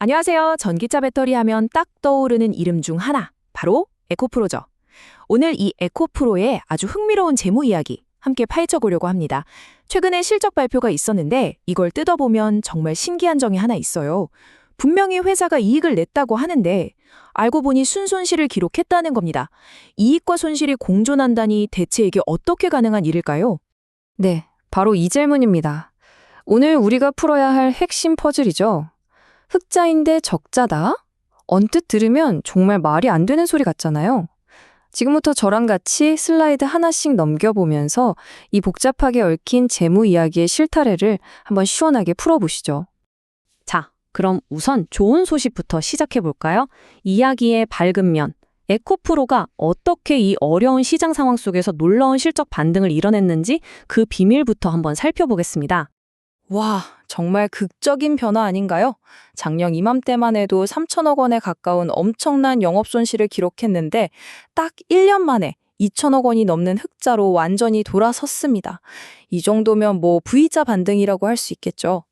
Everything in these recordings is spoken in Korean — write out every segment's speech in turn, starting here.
안녕하세요. 전기차 배터리 하면 딱 떠오르는 이름 중 하나, 바로 에코프로죠. 오늘 이 에코프로의 아주 흥미로운 재무 이야기 함께 파헤쳐 보려고 합니다. 최근에 실적 발표가 있었는데 이걸 뜯어보면 정말 신기한 점이 하나 있어요. 분명히 회사가 이익을 냈다고 하는데 알고 보니 순손실을 기록했다는 겁니다. 이익과 손실이 공존한다니 대체 이게 어떻게 가능한 일일까요? 네, 바로 이 질문입니다. 오늘 우리가 풀어야 할 핵심 퍼즐이죠. 흑자인데 적자다? 언뜻 들으면 정말 말이 안 되는 소리 같잖아요. 지금부터 저랑 같이 슬라이드 하나씩 넘겨보면서 이 복잡하게 얽힌 재무 이야기의 실타래를 한번 시원하게 풀어보시죠. 자, 그럼 우선 좋은 소식부터 시작해 볼까요? 이야기의 밝은 면. 에코프로가 어떻게 이 어려운 시장 상황 속에서 놀라운 실적 반등을 이뤄냈는지 그 비밀부터 한번 살펴보겠습니다. 와, 정말 극적인 변화 아닌가요? 작년 이맘때만 해도 3천억 원에 가까운 엄청난 영업 손실을 기록했는데 딱 1년 만에 2천억 원이 넘는 흑자로 완전히 돌아섰습니다. 이 정도면 뭐 V자 반등이라고 할 수 있겠죠.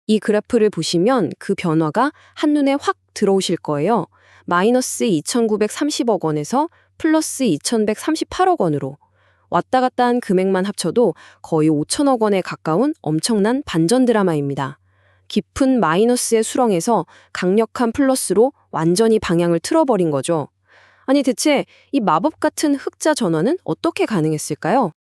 이 그래프를 보시면 그 변화가 한눈에 확 들어오실 거예요. 마이너스 2,930억 원에서 플러스 2,138억 원으로. 왔다 갔다 한 금액만 합쳐도 거의 5천억 원에 가까운 엄청난 반전 드라마입니다. 깊은 마이너스의 수렁에서 강력한 플러스로 완전히 방향을 틀어버린 거죠. 아니 대체 이 마법 같은 흑자 전환은 어떻게 가능했을까요?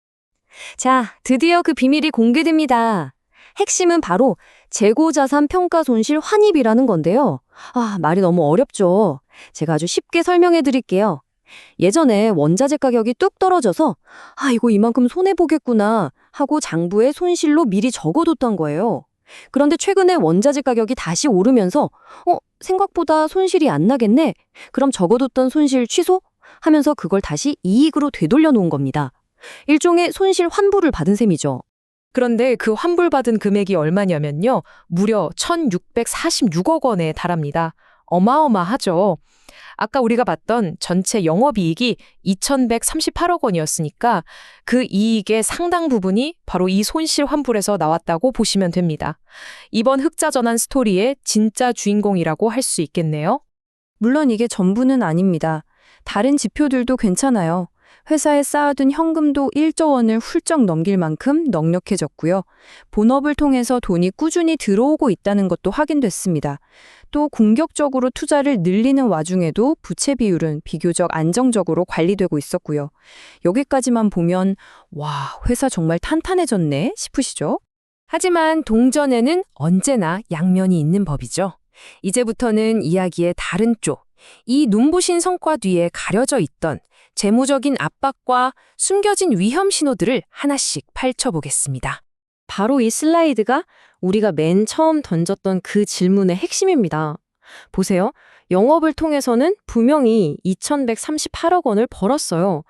자, 드디어 그 비밀이 공개됩니다. 핵심은 바로 재고자산 평가 손실 환입이라는 건데요. 말이 너무 어렵죠. 제가 아주 쉽게 설명해 드릴게요. 예전에 원자재 가격이 뚝 떨어져서 이거 이만큼 손해보겠구나 하고 장부에 손실로 미리 적어뒀던 거예요. 그런데 최근에 원자재 가격이 다시 오르면서 생각보다 손실이 안 나겠네? 그럼 적어뒀던 손실 취소? 하면서 그걸 다시 이익으로 되돌려 놓은 겁니다. 일종의 손실 환불을 받은 셈이죠. 그런데 그 환불받은 금액이 얼마냐면요. 무려 1,646억 원에 달합니다. 어마어마하죠. 아까 우리가 봤던 전체 영업이익이 2,138억 원이었으니까 그 이익의 상당 부분이 바로 이 손실 환불에서 나왔다고 보시면 됩니다. 이번 흑자 전환 스토리의 진짜 주인공이라고 할 수 있겠네요. 물론 이게 전부는 아닙니다. 다른 지표들도 괜찮아요. 회사에 쌓아둔 현금도 1조 원을 훌쩍 넘길 만큼 넉넉해졌고요. 본업을 통해서 돈이 꾸준히 들어오고 있다는 것도 확인됐습니다. 또 공격적으로 투자를 늘리는 와중에도 부채 비율은 비교적 안정적으로 관리되고 있었고요. 여기까지만 보면 와, 회사 정말 탄탄해졌네 싶으시죠? 하지만 동전에는 언제나 양면이 있는 법이죠. 이제부터는 이야기의 다른 쪽, 이 눈부신 성과 뒤에 가려져 있던 재무적인 압박과 숨겨진 위험 신호들을 하나씩 펼쳐보겠습니다. 바로 이 슬라이드가 우리가 맨 처음 던졌던 그 질문의 핵심입니다. 보세요. 영업을 통해서는 분명히 2,138억 원을 벌었어요.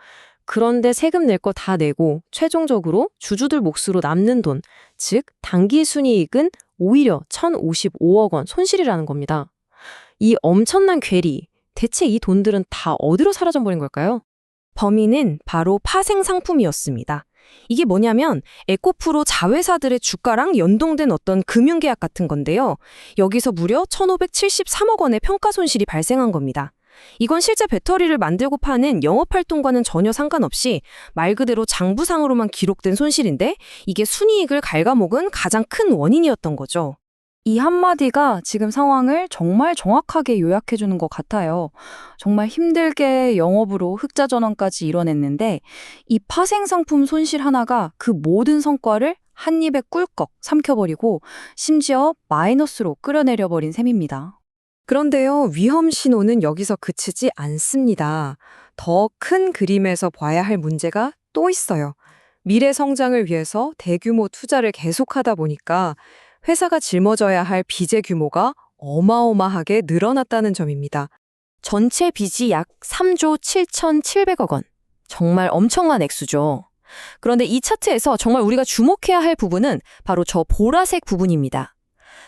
그런데 세금 낼 거 다 내고 최종적으로 주주들 몫으로 남는 돈, 즉 당기 순이익은 오히려 1,055억 원 손실이라는 겁니다. 이 엄청난 괴리, 대체 이 돈들은 다 어디로 사라져버린 걸까요? 범인은 바로 파생 상품이었습니다. 이게 뭐냐면 에코프로 자회사들의 주가랑 연동된 어떤 금융계약 같은 건데요. 여기서 무려 1,573억 원의 평가 손실이 발생한 겁니다. 이건 실제 배터리를 만들고 파는 영업활동과는 전혀 상관없이 말 그대로 장부상으로만 기록된 손실인데 이게 순이익을 갉아먹은 가장 큰 원인이었던 거죠. 이 한마디가 지금 상황을 정말 정확하게 요약해주는 것 같아요. 정말 힘들게 영업으로 흑자 전환까지 이뤄냈는데 이 파생상품 손실 하나가 그 모든 성과를 한 입에 꿀꺽 삼켜버리고 심지어 마이너스로 끌어내려버린 셈입니다. 그런데요, 위험 신호는 여기서 그치지 않습니다. 더 큰 그림에서 봐야 할 문제가 또 있어요. 미래 성장을 위해서 대규모 투자를 계속하다 보니까 회사가 짊어져야 할 빚의 규모가 어마어마하게 늘어났다는 점입니다. 전체 빚이 약 3조 7,700억 원. 정말 엄청난 액수죠. 그런데 이 차트에서 정말 우리가 주목해야 할 부분은 바로 저 보라색 부분입니다.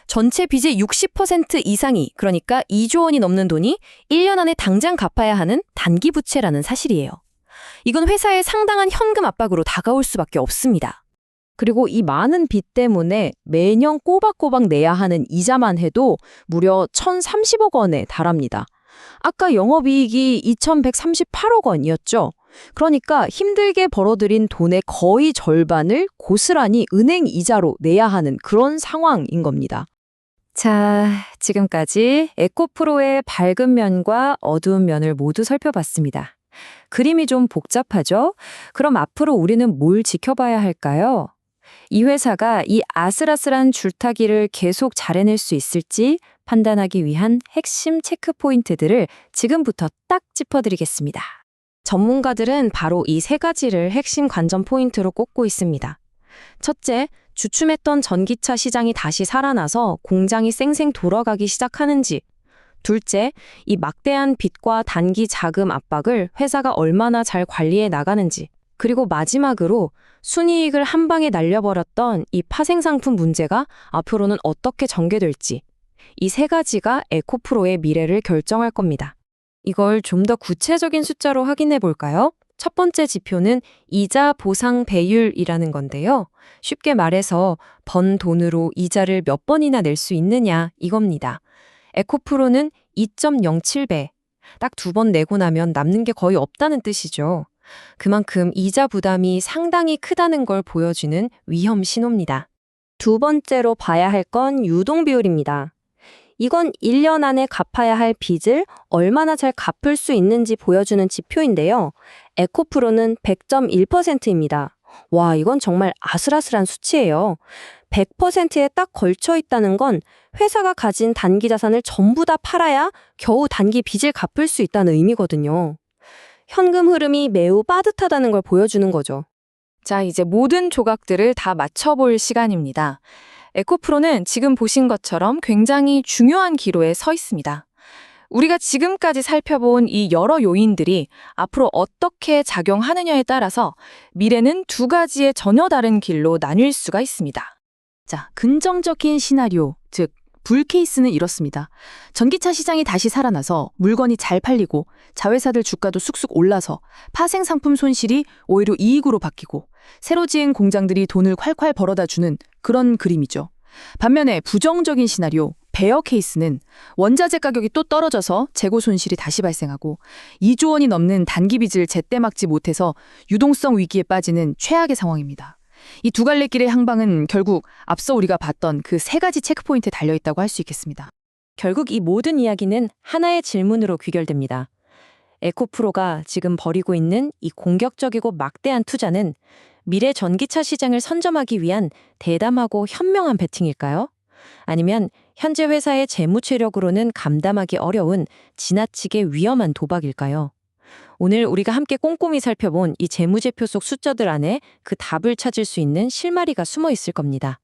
전체 빚의 60% 이상이, 그러니까 2조 원이 넘는 돈이 1년 안에 당장 갚아야 하는 단기 부채라는 사실이에요. 이건 회사의 상당한 현금 압박으로 다가올 수밖에 없습니다. 그리고 이 많은 빚 때문에 매년 꼬박꼬박 내야 하는 이자만 해도 무려 1,030억 원에 달합니다. 아까 영업이익이 2,138억 원이었죠. 그러니까 힘들게 벌어들인 돈의 거의 절반을 고스란히 은행 이자로 내야 하는 그런 상황인 겁니다. 자, 지금까지 에코프로의 밝은 면과 어두운 면을 모두 살펴봤습니다. 그림이 좀 복잡하죠? 그럼 앞으로 우리는 뭘 지켜봐야 할까요? 이 회사가 이 아슬아슬한 줄타기를 계속 잘 해낼 수 있을지 판단하기 위한 핵심 체크 포인트들을 지금부터 딱 짚어드리겠습니다. 전문가들은 바로 이 세 가지를 핵심 관전 포인트로 꼽고 있습니다. 첫째, 주춤했던 전기차 시장이 다시 살아나서 공장이 쌩쌩 돌아가기 시작하는지. 둘째, 이 막대한 빚과 단기 자금 압박을 회사가 얼마나 잘 관리해 나가는지. 그리고 마지막으로 순이익을 한 방에 날려버렸던 이 파생상품 문제가 앞으로는 어떻게 전개될지. 이 세 가지가 에코프로의 미래를 결정할 겁니다. 이걸 좀 더 구체적인 숫자로 확인해 볼까요? 첫 번째 지표는 이자 보상 배율이라는 건데요. 쉽게 말해서 번 돈으로 이자를 몇 번이나 낼 수 있느냐 이겁니다. 에코프로는 2.07배. 딱 2번 내고 나면 남는 게 거의 없다는 뜻이죠. 그만큼 이자 부담이 상당히 크다는 걸 보여주는 위험 신호입니다. 두 번째로 봐야 할 건 유동 비율입니다. 이건 1년 안에 갚아야 할 빚을 얼마나 잘 갚을 수 있는지 보여주는 지표인데요. 에코프로는 100.1%입니다. 와, 이건 정말 아슬아슬한 수치예요. 100%에 딱 걸쳐 있다는 건 회사가 가진 단기 자산을 전부 다 팔아야 겨우 단기 빚을 갚을 수 있다는 의미거든요. 현금 흐름이 매우 빠듯하다는 걸 보여주는 거죠. 자, 이제 모든 조각들을 다 맞춰볼 시간입니다. 에코프로는 지금 보신 것처럼 굉장히 중요한 기로에 서 있습니다. 우리가 지금까지 살펴본 이 여러 요인들이 앞으로 어떻게 작용하느냐에 따라서 미래는 두 가지의 전혀 다른 길로 나뉠 수가 있습니다. 자, 긍정적인 시나리오, 즉 불 케이스는 이렇습니다. 전기차 시장이 다시 살아나서 물건이 잘 팔리고 자회사들 주가도 쑥쑥 올라서 파생 상품 손실이 오히려 이익으로 바뀌고 새로 지은 공장들이 돈을 콸콸 벌어다 주는 그런 그림이죠. 반면에 부정적인 시나리오, 베어 케이스는 원자재 가격이 또 떨어져서 재고 손실이 다시 발생하고 2조 원이 넘는 단기 빚을 제때 막지 못해서 유동성 위기에 빠지는 최악의 상황입니다. 이 두 갈래 길의 항방은 결국 앞서 우리가 봤던 그 세 가지 체크포인트에 달려있다고 할 수 있겠습니다. 결국 이 모든 이야기는 하나의 질문으로 귀결됩니다. 에코프로가 지금 벌이고 있는 이 공격적이고 막대한 투자는 미래 전기차 시장을 선점하기 위한 대담하고 현명한 베팅일까요? 아니면 현재 회사의 재무 체력으로는 감당하기 어려운 지나치게 위험한 도박일까요? 오늘 우리가 함께 꼼꼼히 살펴본 이 재무제표 속 숫자들 안에 그 답을 찾을 수 있는 실마리가 숨어 있을 겁니다.